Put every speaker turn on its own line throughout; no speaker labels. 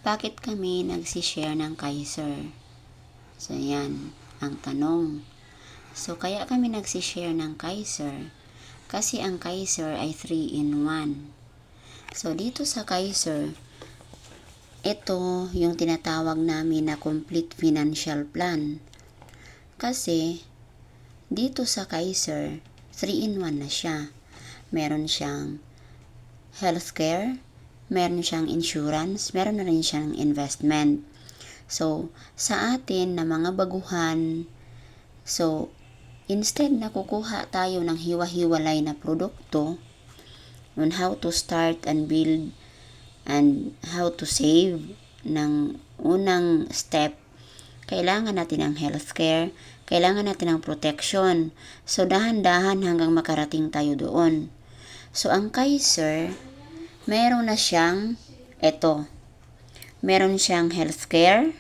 bakit kami nagsishare ng Kaiser? So, yan ang tanong. So, kaya kami nagsishare ng Kaiser kasi ang Kaiser ay 3-in-1. So, dito sa Kaiser, ito yung tinatawag namin na complete financial plan. Kasi, dito sa Kaiser, 3-in-1 na siya. Meron siyang healthcare, meron siyang insurance, meron na rin siyang investment. So, sa atin na mga baguhan, so, instead na kukuha tayo ng hiwa-hiwalay na produkto on how to start and build and how to save ng unang step, kailangan natin ng healthcare, kailangan natin ng protection. So, dahan-dahan hanggang makarating tayo doon. So, ang Kaiser, meron na siyang meron siyang healthcare,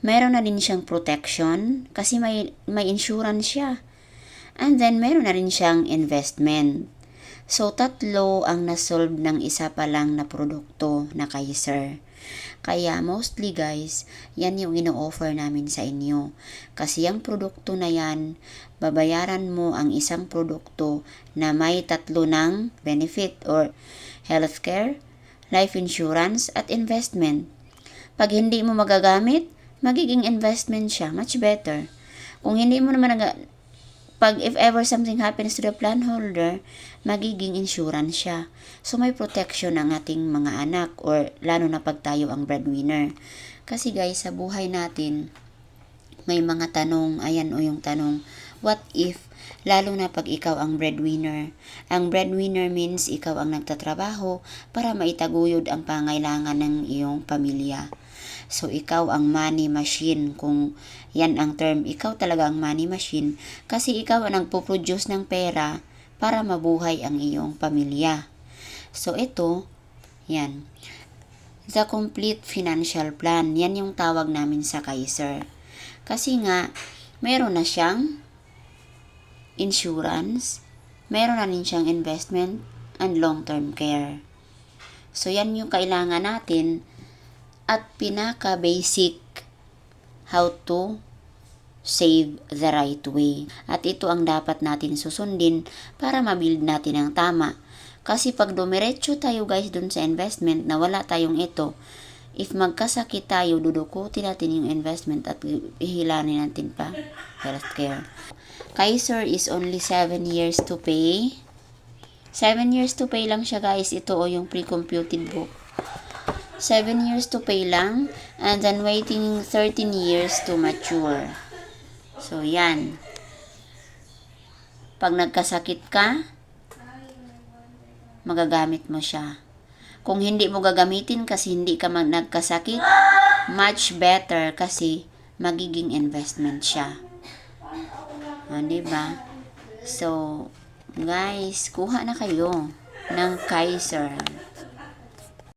meron na din siyang protection kasi may insurance siya. And then, meron na rin siyang investment. So, 3 ang nasolve ng isa pa lang na produkto na Kaiser. Kaya, mostly guys, yan yung ino-offer namin sa inyo. Kasi yung produkto na yan, babayaran mo ang isang produkto na may 3 ng benefit or healthcare, life insurance, at investment. Pag hindi mo magagamit, magiging investment siya, much better. Kung hindi mo naman pag if ever something happens to the plan holder, magiging insurance siya. So, may protection ang ating mga anak or lalo na pag tayo ang breadwinner. Kasi guys, sa buhay natin, may mga tanong, ayan o yung tanong, what if, lalo na pag ikaw ang breadwinner. Ang breadwinner means ikaw ang nagtatrabaho para maitaguyod ang pangailangan ng iyong pamilya. So, ikaw ang money machine. Kung yan ang term, ikaw talaga ang money machine kasi ikaw ang nagpo-produce ng pera para mabuhay ang iyong pamilya. So, ito, yan. The complete financial plan. Yan yung tawag namin sa Kaiser. Kasi nga, meron na siyang insurance, meron na rin siyang investment, and long-term care. So, yan yung kailangan natin at pinaka-basic how to save the right way. At ito ang dapat natin susundin para ma-build natin ang tama. Kasi pag dumiretso tayo guys dun sa investment na wala tayong ito, if magkasakit tayo, dudukutin natin yung investment at ihilanin natin pa healthcare. Kaiser is only 7 years to pay. 7 years to pay lang siya guys. Ito o yung pre-computed book. 7 years to pay lang, and then waiting 13 years to mature. So, yan. Pag nagkasakit ka, magagamit mo siya. Kung hindi mo gagamitin kasi hindi ka nagkasakit, much better kasi magiging investment siya. Diba? So, guys, kuha na kayo ng Kaiser.